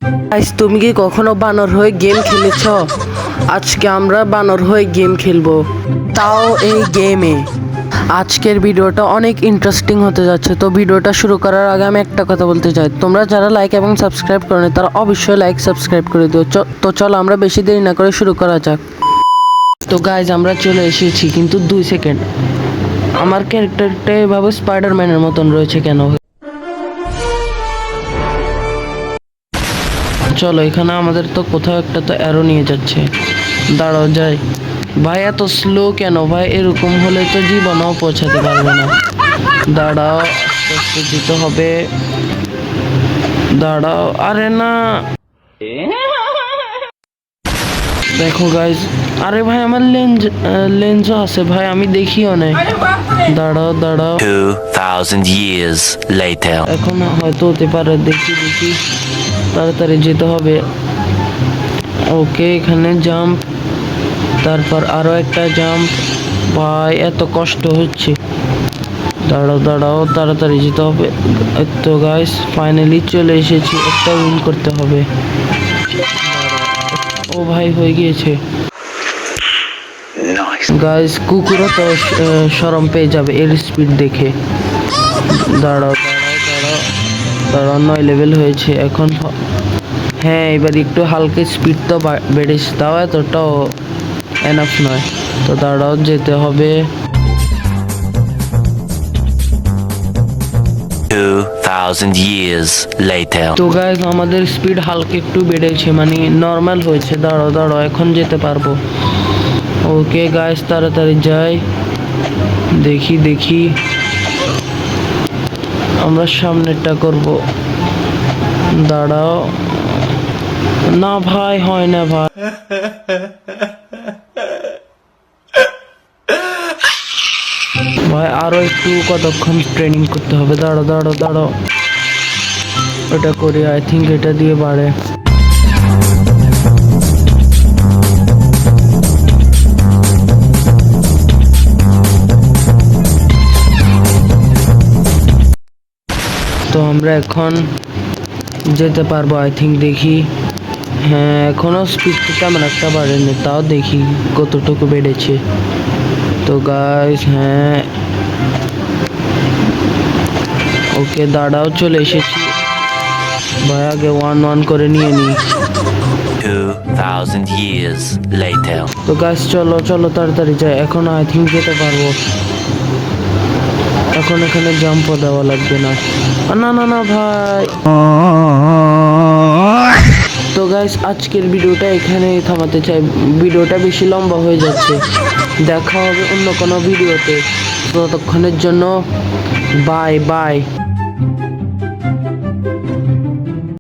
Guys, তুমি কি কখনো বানর হয়ে গেম খেলেছো? আজকে আমরা বানর হয়ে গেম খেলবো, তাও এই গেমে। আজকের ভিডিওটা অনেক ইন্টারেস্টিং হতে যাচ্ছে। তো ভিডিওটা শুরু করার আগে আমি একটা কথা বলতে চাই, তোমরা যারা লাইক এবং সাবস্ক্রাইব করো তারা অবশ্যই লাইক সাবস্ক্রাইব করে দিও। তো চলো আমরা বেশি দেরি না করে শুরু করা যাক। তো গাইজ, আমরা চলে এসেছি, কিন্তু 2 সেকেন্ড। আমার ক্যারেক্টারটা এভাবে স্পাইডারম্যানের মতন রয়েছে কেন? চলো, এখানে আমাদের তো কোথাও একটা তো অ্যারো নিয়ে যাচ্ছে। দাঁড়াও যাই। ভাই এত স্লো কেন ভাই? এরকম হলে তো জীবনেও পৌঁছাতে পারবে না। দাঁড়াও, আস্তে আস্তে যেতে হবে। দাঁড়াও, আরে না, দেখো গাইজ। আরে ভাই, আমার লেন্সও আছে ভাই, আমি দেখিও নাই। দাঁড়াও দাঁড়াও, 2000 years later. এখন হয়তো হতে পারে। দেখি দেখি, তাড়াতাড়ি যেতে হবে। ওকে, এখানে জাম্প, তারপর আরো একটা জাম্প। ভাই এত কষ্ট হচ্ছে। দাঁড়াও দাঁড়াও, তাড়াতাড়ি যেতে হবে। তো গাইস, ফাইনালি চলে এসেছি। একটা উইন করতে হবে। ও ভাই, হয়ে গিয়েছে। গাইস, কুকুরও তো শরম পেয়ে যাবে এর স্পিড দেখে। দাঁড়াও দাঁড়াও দাঁড়াও দাঁড়াও, 9 লেভেল হয়েছে এখন। হ্যাঁ, এবার একটু হালকা স্পিড তো বেড়েছে, তাও এতটাও এনাফ নয়। তো দাঁড়াও, যেতে হবে। 2000 years later. তো গাইস, আমাদের স্পিড হালকা একটু বেড়েছে, মানে নর্মাল হয়েছে। দাঁড়াও দাঁড়াও, এখন যেতে পারবো। ওকে গাইস, তাড়াতাড়ি যাই। দেখি দেখি, আমরা সামনেরটা করব। দাঁড়াও, না ভাই, হয় না ভাই। ভাই আরো একটু কতক্ষণ ট্রেনিং করতে হবে। দাঁড়াও দাঁড়াও দাঁড়াও, এটা করি। আই থিঙ্ক এটা দিয়ে বাড়ে। তো আমরা এখন যেতে পারবো আই থিঙ্ক। দেখি, হ্যাঁ, এখনো স্পিডটা তেমন একটা বাড়েনি, তাও দেখি কতটুকু বেড়েছে। তো গাইস, হ্যাঁ, ওকে, দাঁড়াও, চলে এসেছি। ভাই আগে 1-1 করে নিয়ে নিই। 2000 years later. তো গাইস, চলো চলো, তাড়াতাড়ি যাই। এখন আই থিঙ্ক যেতে পারবো। এখন এখানে জাম্পও দেওয়া লাগবে না। না না না ভাই। তো গাইস, আজকের ভিডিওটা এখানেই থামাতে চাই। ভিডিওটা বেশি লম্বা হয়ে যাচ্ছে। দেখা হবে অন্য কোনো ভিডিওতে। ততক্ষণের জন্য বাই বাই।